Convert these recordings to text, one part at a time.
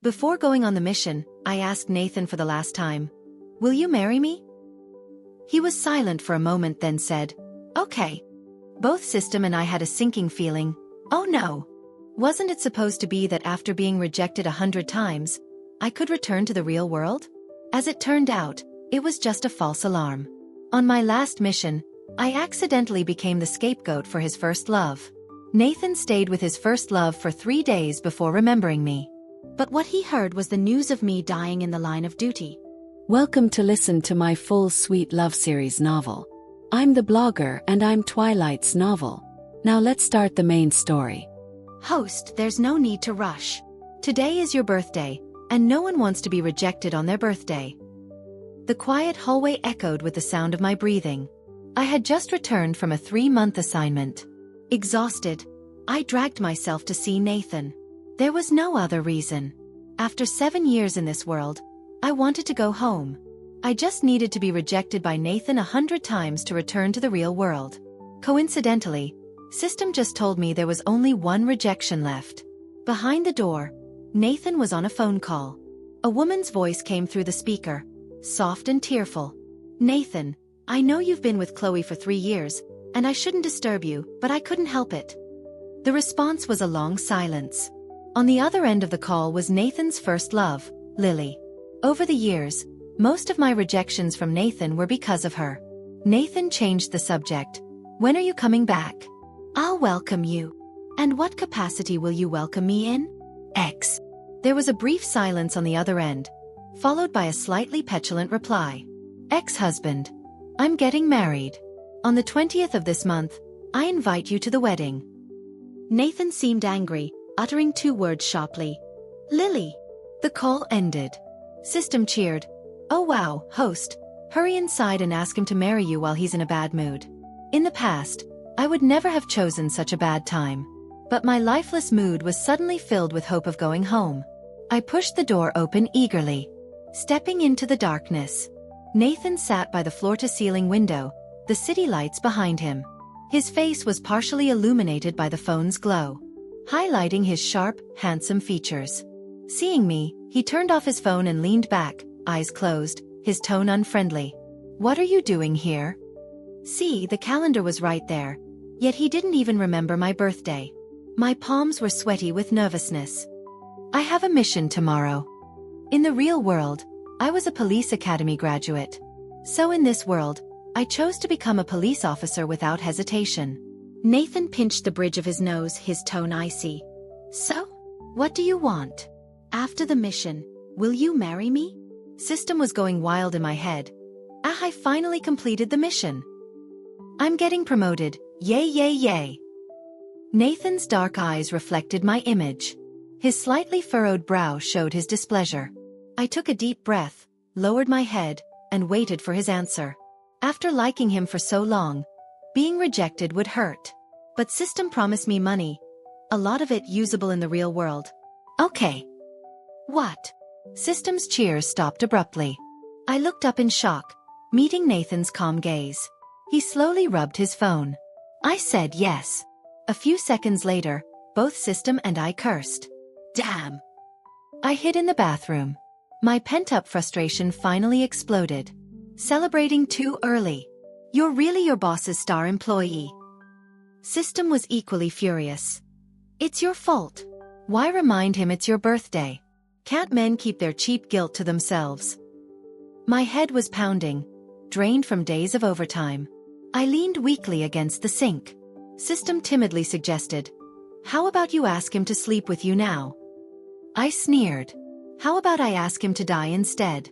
Before going on the mission, I asked Nathan for the last time, "Will you marry me?" He was silent for a moment, then said, "Okay." Both System and I had a sinking feeling. Oh no! Wasn't it supposed to be that after being rejected 100 times, I could return to the real world? As it turned out, it was just a false alarm. On my last mission, I accidentally became the scapegoat for his first love. Nathan stayed with his first love for 3 days before remembering me. But what he heard was the news of me dying in the line of duty. Welcome to listen to my full sweet love series novel. I'm the blogger and I'm Twilight's novel. Now let's start the main story. Host, there's no need to rush. Today is your birthday, and no one wants to be rejected on their birthday. The quiet hallway echoed with the sound of my breathing. I had just returned from a 3-month assignment. Exhausted, I dragged myself to see Nathan. There was no other reason. After 7 years in this world, I wanted to go home. I just needed to be rejected by Nathan 100 times to return to the real world. Coincidentally, System just told me there was only one rejection left. Behind the door, Nathan was on a phone call. A woman's voice came through the speaker, soft and tearful. "Nathan, I know you've been with Chloe for 3 years, and I shouldn't disturb you, but I couldn't help it." The response was a long silence. On the other end of the call was Nathan's first love, Lily. Over the years, most of my rejections from Nathan were because of her. Nathan changed the subject. "When are you coming back?" "I'll welcome you." "And what capacity will you welcome me in?" "X." There was a brief silence on the other end, followed by a slightly petulant reply. "Ex-husband. I'm getting married. On the 20th of this month, I invite you to the wedding." Nathan seemed angry, uttering 2 words sharply. "Lily." The call ended. System cheered. "Oh wow, host, hurry inside and ask him to marry you while he's in a bad mood." In the past, I would never have chosen such a bad time. But my lifeless mood was suddenly filled with hope of going home. I pushed the door open eagerly. Stepping into the darkness, Nathan sat by the floor-to-ceiling window, the city lights behind him. His face was partially illuminated by the phone's glow, highlighting his sharp, handsome features. Seeing me, he turned off his phone and leaned back, eyes closed, his tone unfriendly. "What are you doing here?" See, the calendar was right there, yet he didn't even remember my birthday. My palms were sweaty with nervousness. "I have a mission tomorrow." In the real world, I was a police academy graduate. So in this world, I chose to become a police officer without hesitation. Nathan pinched the bridge of his nose, his tone icy. "So? What do you want? After the mission, will you marry me?" System was going wild in my head. I finally completed the mission. "I'm getting promoted, yay yay yay." Nathan's dark eyes reflected my image. His slightly furrowed brow showed his displeasure. I took a deep breath, lowered my head, and waited for his answer. After liking him for so long, being rejected would hurt. But System promised me money, a lot of it usable in the real world. "Okay." "What?" System's cheers stopped abruptly. I looked up in shock, meeting Nathan's calm gaze. He slowly rubbed his phone. I said yes. A few seconds later, both System and I cursed. Damn! I hid in the bathroom. My pent-up frustration finally exploded. Celebrating too early. You're really your boss's star employee. System was equally furious. It's your fault. Why remind him it's your birthday? Can't men keep their cheap guilt to themselves? My head was pounding, drained from days of overtime. I leaned weakly against the sink. System timidly suggested, "How about you ask him to sleep with you now?" I sneered. "How about I ask him to die instead?"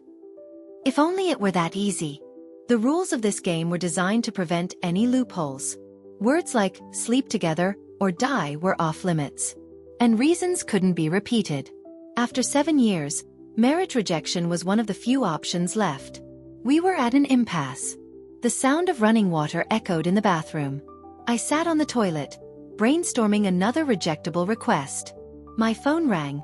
If only it were that easy. The rules of this game were designed to prevent any loopholes. Words like sleep together or die were off limits. And reasons couldn't be repeated. After 7 years, marriage rejection was one of the few options left. We were at an impasse. The sound of running water echoed in the bathroom. I sat on the toilet, brainstorming another rejectable request. My phone rang.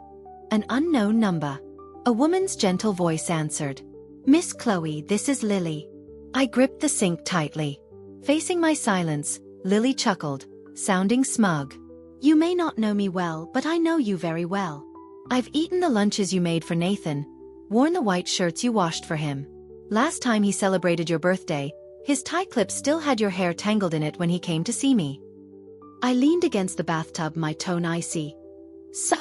An unknown number. A woman's gentle voice answered. "Miss Chloe, this is Lily." I gripped the sink tightly. Facing my silence, Lily chuckled, sounding smug. "You may not know me well, but I know you very well. I've eaten the lunches you made for Nathan, worn the white shirts you washed for him. Last time he celebrated your birthday, his tie clip still had your hair tangled in it when he came to see me. I leaned against the bathtub, my tone icy. So?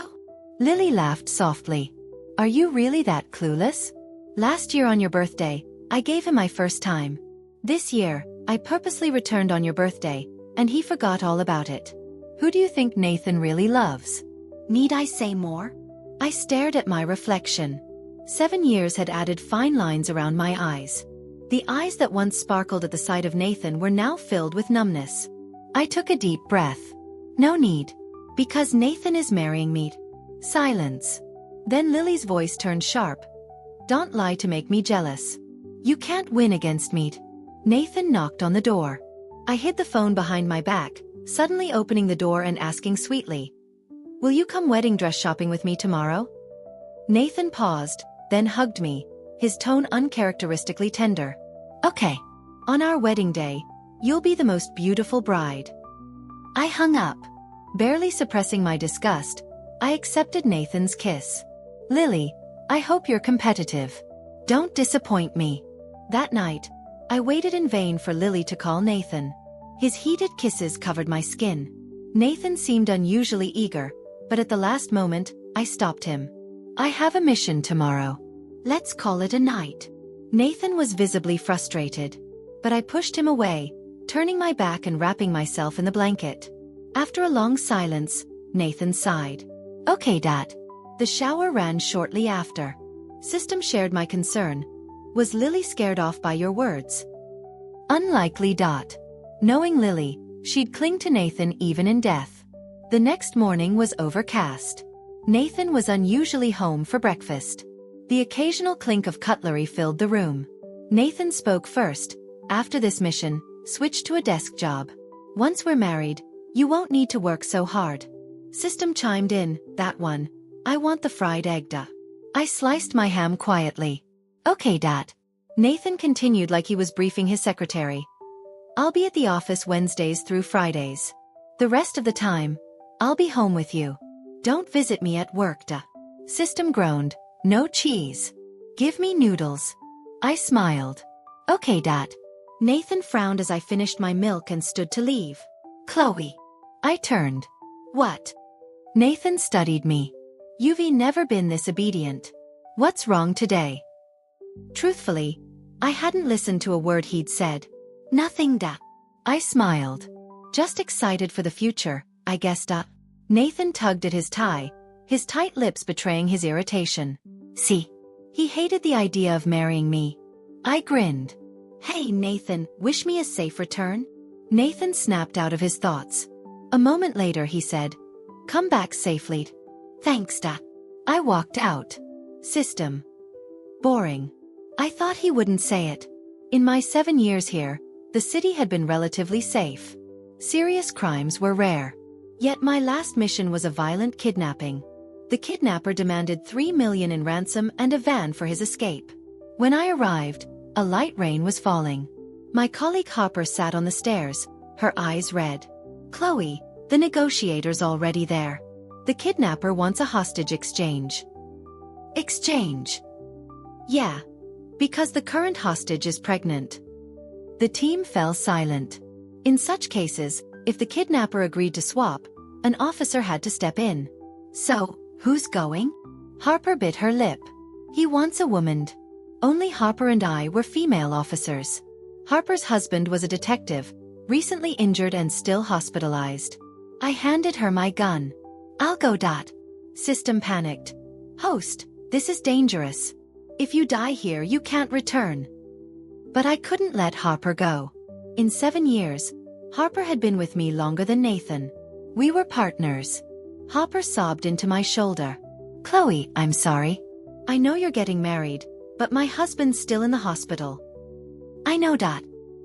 Lily laughed softly. Are you really that clueless? Last year on your birthday, I gave him my first time. This year, I purposely returned on your birthday, and he forgot all about it. Who do you think Nathan really loves? Need I say more? I stared at my reflection. 7 years had added fine lines around my eyes. The eyes that once sparkled at the sight of Nathan were now filled with numbness. I took a deep breath. No need. Because Nathan is marrying me. Silence. Then Lily's voice turned sharp. Don't lie to make me jealous. You can't win against me. Nathan knocked on the door. I hid the phone behind my back, suddenly opening the door and asking sweetly, will you come wedding dress shopping with me tomorrow? Nathan paused, then hugged me, his tone uncharacteristically tender. Okay. On our wedding day, you'll be the most beautiful bride. I hung up. Barely suppressing my disgust, I accepted Nathan's kiss. Lily, I hope you're competitive. Don't disappoint me. That night, I waited in vain for Lily to call Nathan. His heated kisses covered my skin. Nathan seemed unusually eager, but at the last moment, I stopped him. I have a mission tomorrow. Let's call it a night. Nathan was visibly frustrated, but I pushed him away, turning my back and wrapping myself in the blanket. After a long silence, Nathan sighed. Okay, Dad. The shower ran shortly after. System shared my concern. Was Lily scared off by your words? Unlikely. Knowing Lily, she'd cling to Nathan even in death. The next morning was overcast. Nathan was unusually home for breakfast. The occasional clink of cutlery filled the room. Nathan spoke first. After this mission, switch to a desk job. Once we're married, you won't need to work so hard. System chimed in, that one. I want the fried egg. I sliced my ham quietly. Okay, Dad. Nathan continued like he was briefing his secretary. I'll be at the office Wednesdays through Fridays. The rest of the time, I'll be home with you. Don't visit me at work. System groaned. No cheese. Give me noodles. I smiled. Okay, Dad. Nathan frowned as I finished my milk and stood to leave. Chloe. I turned. What? Nathan studied me. You've never been this obedient. What's wrong today? Truthfully, I hadn't listened to a word he'd said. Nothing. I smiled. Just excited for the future, I guess. Nathan tugged at his tie, his tight lips betraying his irritation. See? He hated the idea of marrying me. I grinned. Hey, Nathan, wish me a safe return? Nathan snapped out of his thoughts. A moment later he said, come back safely. Thanks, I walked out. System. Boring. I thought he wouldn't say it. In my 7 years here, the city had been relatively safe. Serious crimes were rare. Yet my last mission was a violent kidnapping. The kidnapper demanded $3 million in ransom and a van for his escape. When I arrived, a light rain was falling. My colleague Harper sat on the stairs, her eyes red. Chloe, the negotiator's already there. The kidnapper wants a hostage exchange. Exchange? Yeah. Because the current hostage is pregnant. The team fell silent. In such cases, if the kidnapper agreed to swap, an officer had to step in. So, who's going? Harper bit her lip. He wants a woman. Only Harper and I were female officers. Harper's husband was a detective, recently injured and still hospitalized. I handed her my gun. I'll go. System panicked. Host, this is dangerous. If you die here, you can't return. But I couldn't let Harper go. In 7 years, Harper had been with me longer than Nathan. We were partners. Harper sobbed into my shoulder. Chloe, I'm sorry. I know you're getting married, but my husband's still in the hospital. I know.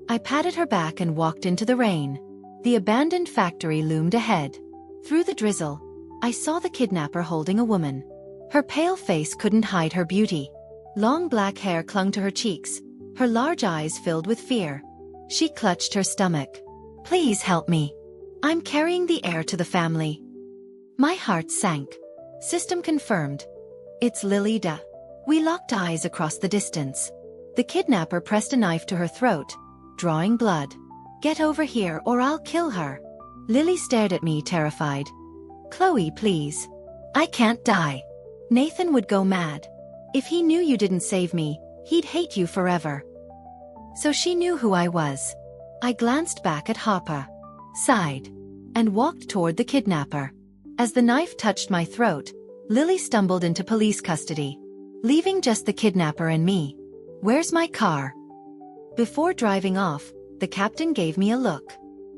I patted her back and walked into the rain. The abandoned factory loomed ahead. Through the drizzle, I saw the kidnapper holding a woman. Her pale face couldn't hide her beauty. Long black hair clung to her cheeks, her large eyes filled with fear. She clutched her stomach. Please help me. I'm carrying the heir to the family. My heart sank. System confirmed. It's Lily da. We locked eyes across the distance. The kidnapper pressed a knife to her throat, drawing blood. Get over here or I'll kill her. Lily stared at me terrified. Chloe, please. I can't die. Nathan would go mad. If he knew you didn't save me, he'd hate you forever. So she knew who I was. I glanced back at Hopper, sighed, and walked toward the kidnapper. As the knife touched my throat, Lily stumbled into police custody, leaving just the kidnapper and me. Where's my car? Before driving off, the captain gave me a look.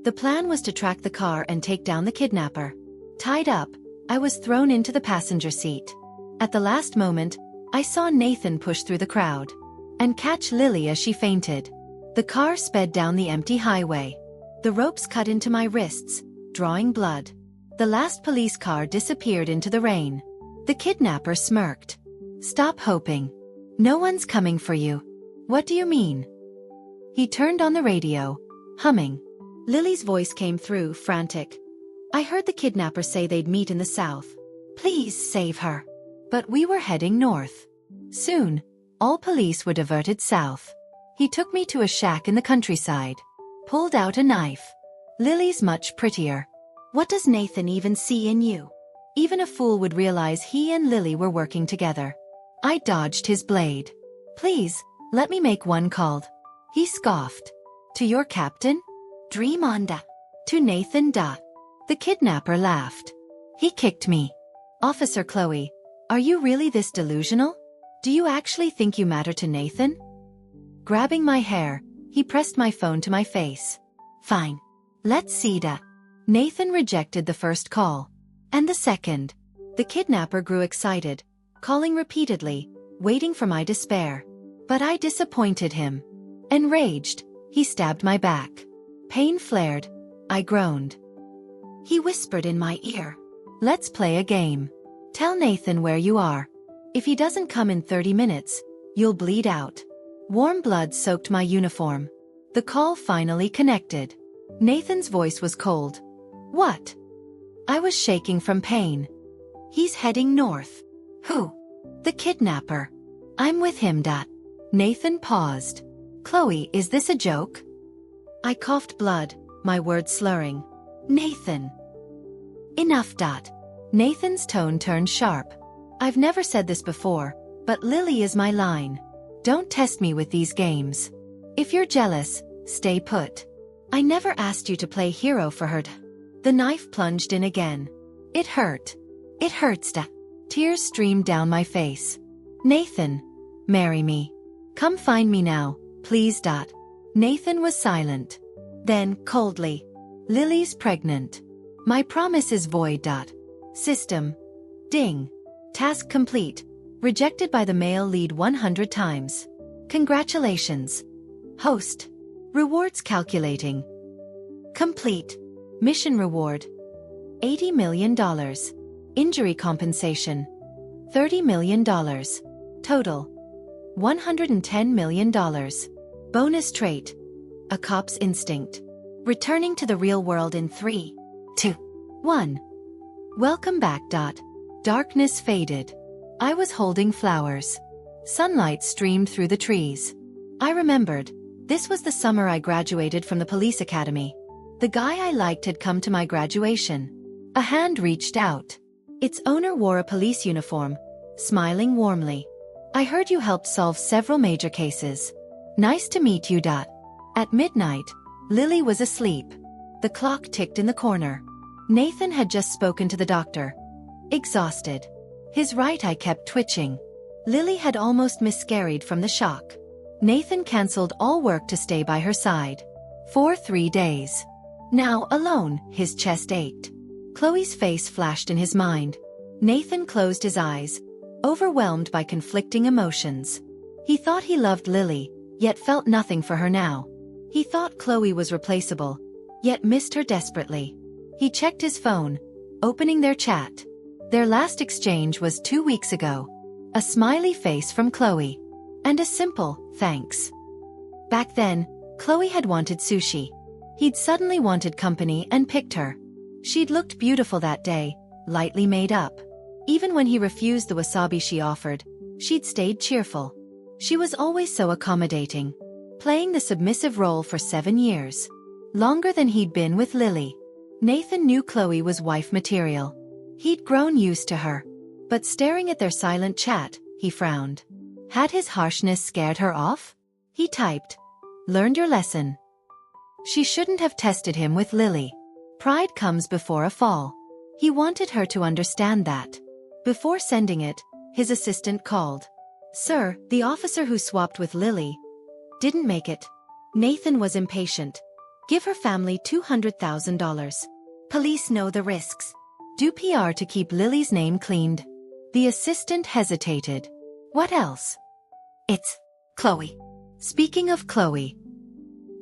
The plan was to track the car and take down the kidnapper. Tied up, I was thrown into the passenger seat. At the last moment, I saw Nathan push through the crowd and catch Lily as she fainted. The car sped down the empty highway. The ropes cut into my wrists, drawing blood. The last police car disappeared into the rain. The kidnapper smirked. Stop hoping. No one's coming for you. What do you mean? He turned on the radio, humming. Lily's voice came through, frantic. I heard the kidnapper say they'd meet in the south. Please save her. But we were heading north. Soon, all police were diverted south. He took me to a shack in the countryside. Pulled out a knife. Lily's much prettier. What does Nathan even see in you? Even a fool would realize he and Lily were working together. I dodged his blade. Please, let me make one call. He scoffed. To your captain? Dream on da. To Nathan da. The kidnapper laughed. He kicked me. Officer Chloe, are you really this delusional? Do you actually think you matter to Nathan? Grabbing my hair, he pressed my phone to my face. Fine. Let's see da. Nathan rejected the first call. And the second. The kidnapper grew excited, calling repeatedly, waiting for my despair. But I disappointed him. Enraged, he stabbed my back. Pain flared. I groaned. He whispered in my ear. Let's play a game. Tell Nathan where you are. If he doesn't come in 30 minutes, you'll bleed out. Warm blood soaked my uniform. The call finally connected. Nathan's voice was cold. What? I was shaking from pain. He's heading north. Who? The kidnapper. I'm with him. Nathan paused. Chloe, is this a joke? I coughed blood, my words slurring. Nathan. Enough. Nathan's tone turned sharp. I've never said this before, but Lily is my line. Don't test me with these games. If you're jealous, stay put. I never asked you to play hero for her. The knife plunged in again. It hurt. It hurts. Tears streamed down my face. Nathan, marry me. Come find me now, please. Nathan was silent. Then, coldly, Lily's pregnant. My promise is void. System. Ding. Task complete. Rejected by the male lead 100 times. Congratulations. Host. Rewards calculating. Complete. Mission reward. $80 million. Injury compensation. $30 million. Total. $110 million. Bonus trait. A cop's instinct. Returning to the real world in 3, 2, 1. Welcome back. Darkness faded. I was holding flowers. Sunlight streamed through the trees. I remembered. This was the summer I graduated from the police academy. The guy I liked had come to my graduation. A hand reached out. Its owner wore a police uniform, smiling warmly. I heard you helped solve several major cases. Nice to meet you. At midnight, Lily was asleep. The clock ticked in the corner. Nathan had just spoken to the doctor. Exhausted. His right eye kept twitching. Lily had almost miscarried from the shock. Nathan cancelled all work to stay by her side. For 3 days. Now, alone, his chest ached. Chloe's face flashed in his mind. Nathan closed his eyes, overwhelmed by conflicting emotions. He thought he loved Lily, yet felt nothing for her now. He thought Chloe was replaceable, yet missed her desperately. He checked his phone, opening their chat. Their last exchange was 2 weeks ago. A smiley face from Chloe. And a simple, thanks. Back then, Chloe had wanted sushi. He'd suddenly wanted company and picked her. She'd looked beautiful that day, lightly made up. Even when he refused the wasabi she offered, she'd stayed cheerful. She was always so accommodating, playing the submissive role for 7 years. Longer than he'd been with Lily. Nathan knew Chloe was wife material. He'd grown used to her. But staring at their silent chat, he frowned. Had his harshness scared her off? He typed, "Learned your lesson." She shouldn't have tested him with Lily. Pride comes before a fall. He wanted her to understand that. Before sending it, his assistant called. "Sir, the officer who swapped with Lily didn't make it." Nathan was impatient. "Give her family $200,000. Police know the risks. Do PR to keep Lily's name cleaned." The assistant hesitated. "What else?" "It's Chloe." Speaking of Chloe.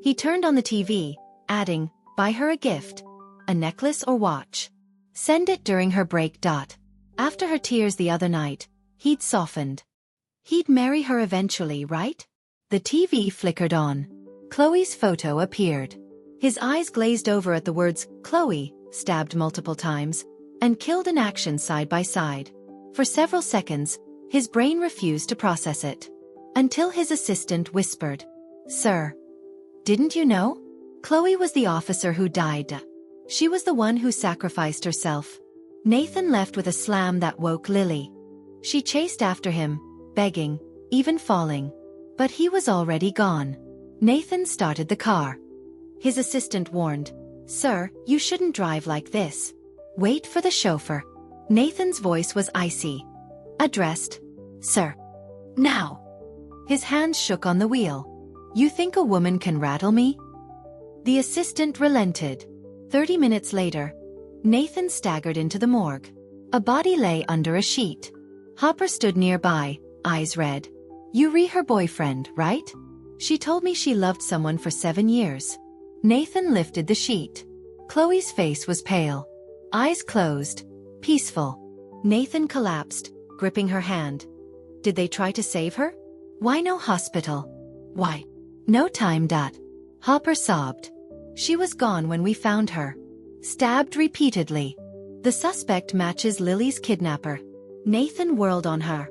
He turned on the TV, adding, "Buy her a gift. A necklace or watch. Send it during her break. After her tears the other night, he'd softened. He'd marry her eventually, right?" The TV flickered on. Chloe's photo appeared. His eyes glazed over at the words, "Chloe," stabbed multiple times, and killed in action side by side. For several seconds, his brain refused to process it. Until his assistant whispered, "Sir, didn't you know? Chloe was the officer who died. She was the one who sacrificed herself." Nathan left with a slam that woke Lily. She chased after him, begging, even falling. But he was already gone. Nathan started the car. His assistant warned, "Sir, you shouldn't drive like this. Wait for the chauffeur." Nathan's voice was icy. Addressed, "Sir. Now." His hands shook on the wheel. "You think a woman can rattle me?" The assistant relented. 30 minutes later, Nathan staggered into the morgue. A body lay under a sheet. Hopper stood nearby, eyes red. "You her boyfriend, right? She told me she loved someone for 7 years." Nathan lifted the sheet. Chloe's face was pale. Eyes closed, peaceful. Nathan collapsed, gripping her hand. "Did they try to save her? Why no hospital? Why no time? Hopper sobbed. "She was gone when we found her. Stabbed repeatedly. The suspect matches Lily's kidnapper." Nathan whirled on her.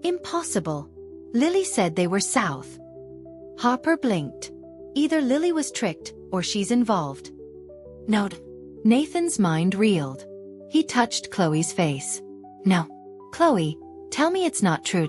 "Impossible. Lily said they were south." Hopper blinked. "Either Lily was tricked, or she's involved." "No." Nathan's mind reeled. He touched Chloe's face. "No. Chloe, tell me it's not true."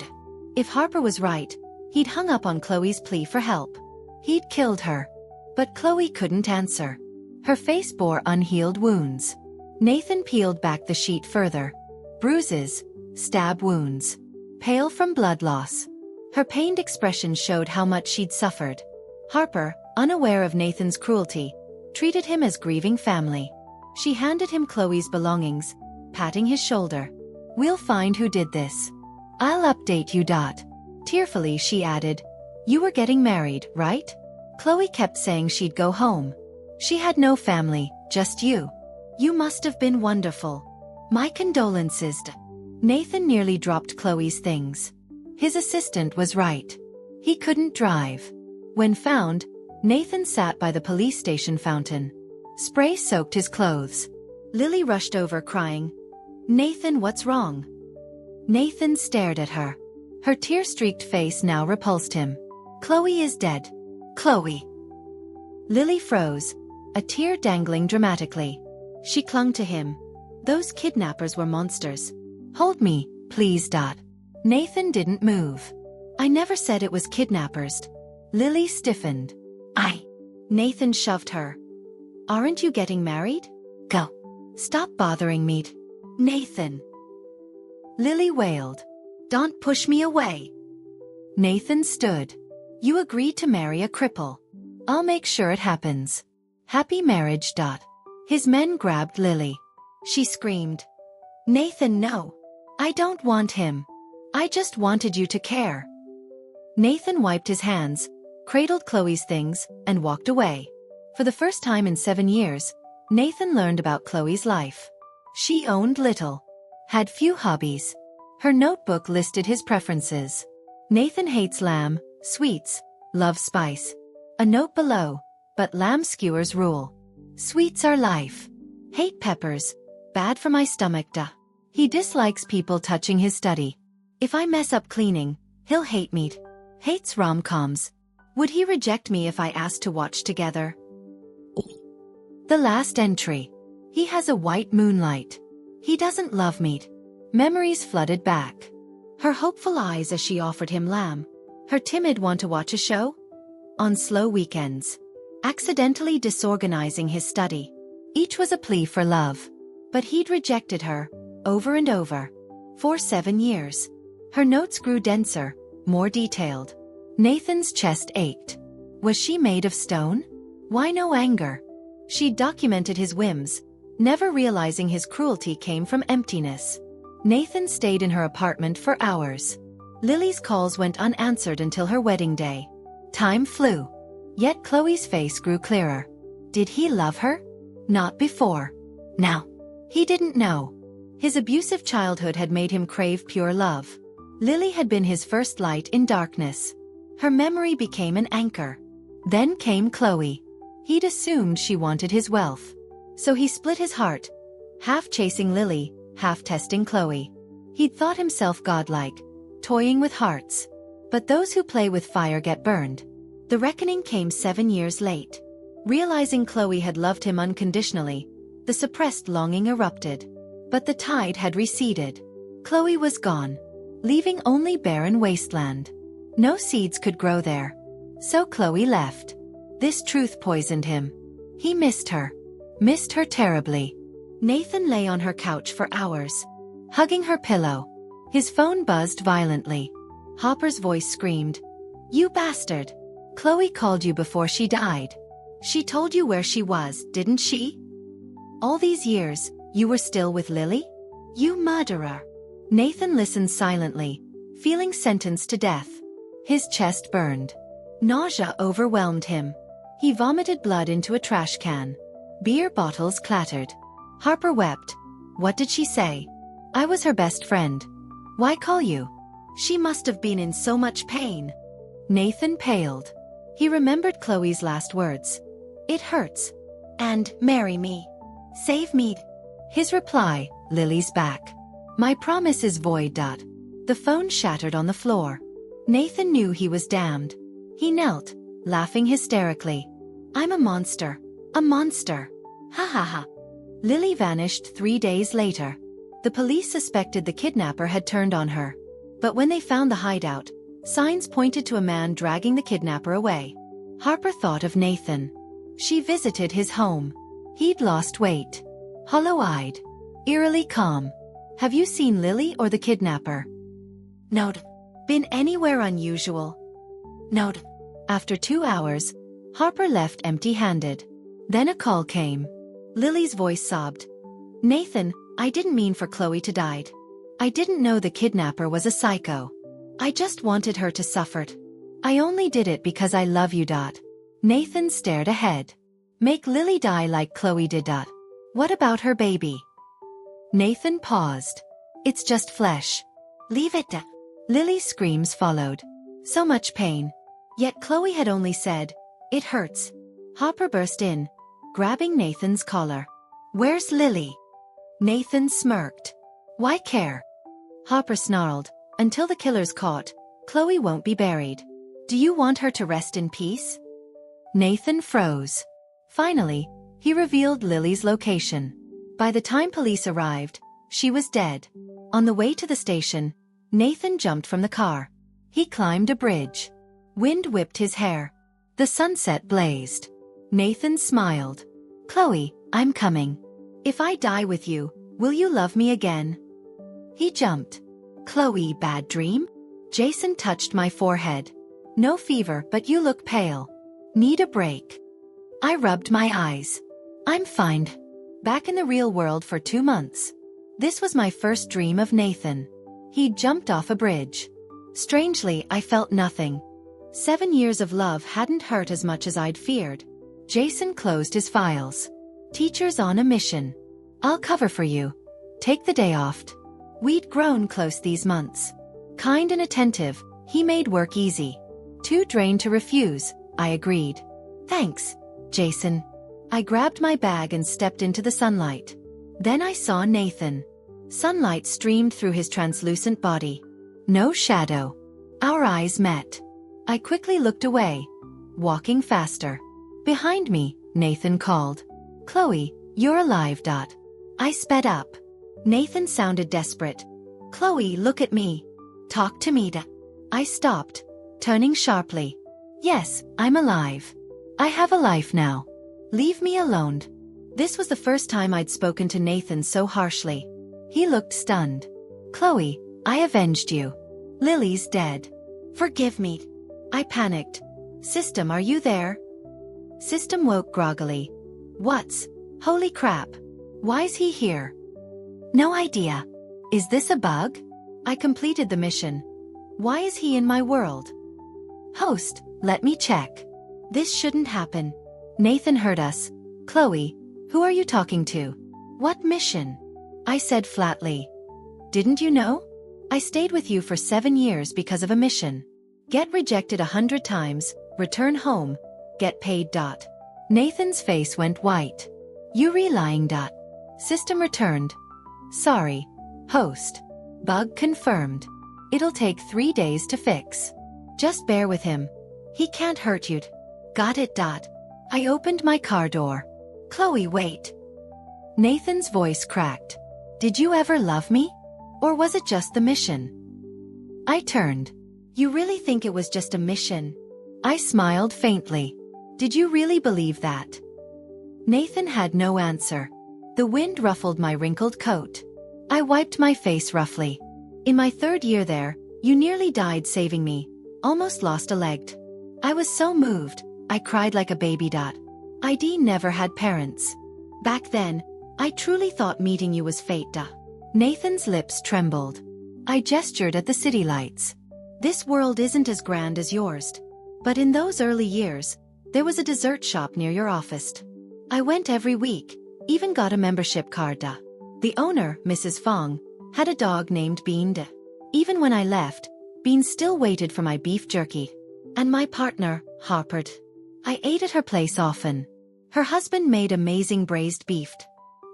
If Harper was right, he'd hung up on Chloe's plea for help. He'd killed her. But Chloe couldn't answer. Her face bore unhealed wounds. Nathan peeled back the sheet further. Bruises, stab wounds. Pale from blood loss. Her pained expression showed how much she'd suffered. Harper, unaware of Nathan's cruelty, treated him as grieving family. She handed him Chloe's belongings, patting his shoulder. "We'll find who did this. I'll update you." Tearfully she added, "You were getting married, right?" Chloe kept saying she'd go home. She had no family, just you. "You must have been wonderful. My condolences." Nathan nearly dropped Chloe's things. His assistant was right. He couldn't drive. When found, Nathan sat by the police station fountain. Spray soaked his clothes. Lily rushed over crying, "Nathan, what's wrong?" Nathan stared at her. Her tear-streaked face now repulsed him. "Chloe is dead. Chloe." Lily froze, a tear dangling dramatically. She clung to him. "Those kidnappers were monsters. Hold me, please." Nathan didn't move. "I never said it was kidnappers." Lily stiffened. Nathan shoved her. "Aren't you getting married? Go. Stop bothering me." "Nathan." Lily wailed. "Don't push me away." Nathan stood. "You agreed to marry a cripple. I'll make sure it happens. Happy marriage." His men grabbed Lily. She screamed. "Nathan, no. I don't want him. I just wanted you to care." Nathan wiped his hands, cradled Chloe's things, and walked away. For the first time in 7 years, Nathan learned about Chloe's life. She owned little. Had few hobbies. Her notebook listed his preferences. Nathan hates lamb, sweets, loves spice. A note below, but lamb skewers rule. Sweets are life. Hate peppers, bad for my stomach. He dislikes people touching his study. If I mess up cleaning, he'll hate me. Hates rom-coms. Would he reject me if I asked to watch together? The last entry. He has a white moonlight. He doesn't love me. Memories flooded back. Her hopeful eyes as she offered him lamb. Her timid want to watch a show? On slow weekends. Accidentally disorganizing his study. Each was a plea for love. But he'd rejected her, over and over. For 7 years. Her notes grew denser, more detailed. Nathan's chest ached. Was she made of stone? Why no anger? She documented his whims, never realizing his cruelty came from emptiness. Nathan stayed in her apartment for hours. Lily's calls went unanswered until her wedding day. Time flew. Yet Chloe's face grew clearer. Did he love her? Not before. Now. He didn't know. His abusive childhood had made him crave pure love. Lily had been his first light in darkness. Her memory became an anchor. Then came Chloe. He'd assumed she wanted his wealth. So he split his heart, half chasing Lily, half testing Chloe. He'd thought himself godlike, toying with hearts. But those who play with fire get burned. The reckoning came 7 years late. Realizing Chloe had loved him unconditionally, the suppressed longing erupted. But the tide had receded. Chloe was gone, leaving only barren wasteland. No seeds could grow there. So Chloe left. This truth poisoned him. He missed her. Missed her terribly. Nathan lay on her couch for hours, hugging her pillow. His phone buzzed violently. Hopper's voice screamed, "You bastard! Chloe called you before she died. She told you where she was, didn't she? All these years, you were still with Lily? You murderer!" Nathan listened silently, feeling sentenced to death. His chest burned. Nausea overwhelmed him. He vomited blood into a trash can. Beer bottles clattered. Harper wept. What did she say? I was her best friend. Why call you? She must have been in so much pain. Nathan paled. He remembered Chloe's last words. It hurts. And marry me. Save me. His reply, Lily's back. My promise is void. The phone shattered on the floor. Nathan knew he was damned. He knelt, laughing hysterically. I'm a monster. A monster. Ha ha ha. Lily vanished 3 days later. The police suspected the kidnapper had turned on her. But when they found the hideout, signs pointed to a man dragging the kidnapper away. Harper thought of Nathan. She visited his home. He'd lost weight. Hollow-eyed. Eerily calm. Have you seen Lily or the kidnapper? No. Been anywhere unusual? No. After 2 hours, Harper left empty-handed. Then a call came. Lily's voice sobbed. Nathan, I didn't mean for Chloe to die. I didn't know the kidnapper was a psycho. I just wanted her to suffer. I only did it because I love you. Nathan stared ahead. Make Lily die like Chloe did. What about her baby? Nathan paused. It's just flesh. Leave it. Lily's screams followed. So much pain. Yet Chloe had only said, it hurts. Harper burst in, grabbing Nathan's collar. Where's Lily? Nathan smirked. Why care? Harper snarled. Until the killer's caught, Chloe won't be buried. Do you want her to rest in peace? Nathan froze. Finally, he revealed Lily's location. By the time police arrived, she was dead. On the way to the station, Nathan jumped from the car. He climbed a bridge. Wind whipped his hair. The sunset blazed. Nathan smiled. Chloe, I'm coming. If I die with you, will you love me again? He jumped. Chloe, bad dream? Jason touched my forehead. No fever, but you look pale. Need a break. I rubbed my eyes. I'm fine. Back in the real world for 2 months. This was my first dream of Nathan. He'd jumped off a bridge. Strangely, I felt nothing. 7 years of love hadn't hurt as much as I'd feared. Jason closed his files. Teacher's on a mission. I'll cover for you. Take the day off. We'd grown close these months. Kind and attentive, he made work easy. Too drained to refuse, I agreed. Thanks, Jason. I grabbed my bag and stepped into the sunlight. Then I saw Nathan. Sunlight streamed through his translucent body. No shadow. Our eyes met. I quickly looked away, walking faster. Behind me, Nathan called. Chloe, you're alive. I sped up. Nathan sounded desperate. Chloe, look at me. Talk to me. I stopped, turning sharply. Yes, I'm alive. I have a life now. Leave me alone. This was the first time I'd spoken to Nathan so harshly. He looked stunned. Chloe, I avenged you. Lily's dead. Forgive me. I panicked. System, are you there? System woke groggily. What's? Holy crap. Why's he here? No idea. Is this a bug? I completed the mission. Why is he in my world? Host, let me check. This shouldn't happen. Nathan heard us. Chloe, who are you talking to? What mission? I said flatly. Didn't you know? I stayed with you for 7 years because of a mission. Get rejected 100 times, return home, get paid. Nathan's face went white. You lying. System returned. Sorry. Host. Bug confirmed. It'll take 3 days to fix. Just bear with him. He can't hurt you. Got it. I opened my car door. Chloe, wait. Nathan's voice cracked. Did you ever love me? Or was it just the mission? I turned. You really think it was just a mission? I smiled faintly. Did you really believe that? Nathan had no answer. The wind ruffled my wrinkled coat. I wiped my face roughly. In my 3rd year there, you nearly died saving me, almost lost a leg. I was so moved, I cried like a baby. ID never had parents. Back then, I truly thought meeting you was fate. Nathan's lips trembled. I gestured at the city lights. This world isn't as grand as yours. But in those early years, there was a dessert shop near your office. I went every week, even got a membership card. The owner, Mrs. Fong, had a dog named Bean. Even when I left, Bean still waited for my beef jerky. And my partner, Harper. I ate at her place often. Her husband made amazing braised beef.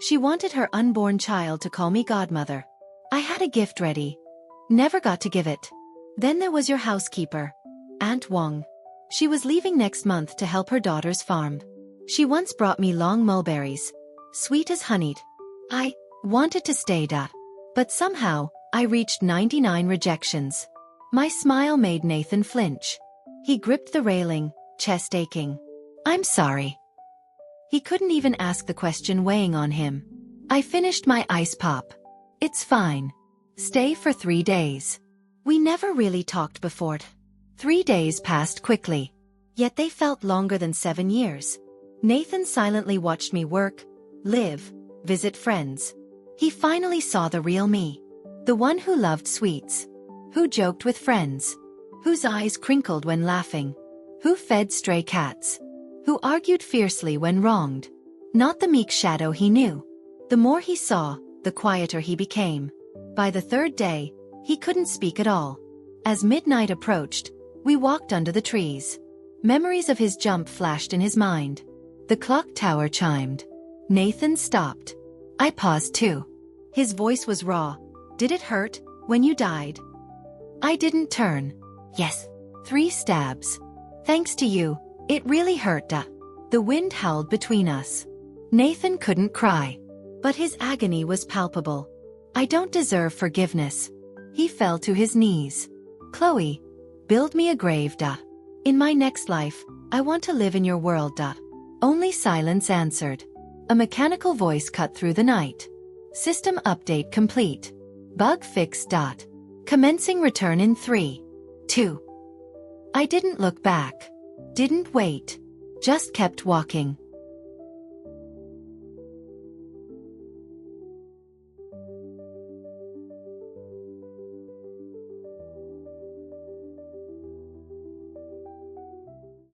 She wanted her unborn child to call me godmother. I had a gift ready. Never got to give it. Then there was your housekeeper, Aunt Wong. She was leaving next month to help her daughter's farm. She once brought me long mulberries, sweet as honey. I wanted to stay. But somehow, I reached 99 rejections. My smile made Nathan flinch. He gripped the railing, chest aching. I'm sorry. He couldn't even ask the question weighing on him. I finished my ice pop. It's fine. Stay for 3 days. We never really talked before. 3 days passed quickly. Yet they felt longer than 7 years. Nathan silently watched me work, live, visit friends. He finally saw the real me. The one who loved sweets. Who joked with friends. Whose eyes crinkled when laughing. Who fed stray cats. Who argued fiercely when wronged. Not the meek shadow he knew. The more he saw, the quieter he became. By the 3rd day, he couldn't speak at all. As midnight approached, we walked under the trees. Memories of his jump flashed in his mind. The clock tower chimed. Nathan stopped. I paused too. His voice was raw. Did it hurt, when you died? I didn't turn. Yes. 3 stabs. Thanks to you, it really hurt. The wind howled between us. Nathan couldn't cry. But his agony was palpable. I don't deserve forgiveness. He fell to his knees. Chloe, build me a grave. In my next life, I want to live in your world. Only silence answered. A mechanical voice cut through the night. System update complete. Bug fixed. Commencing return in 3, 2. I didn't look back. Didn't wait. Just kept walking.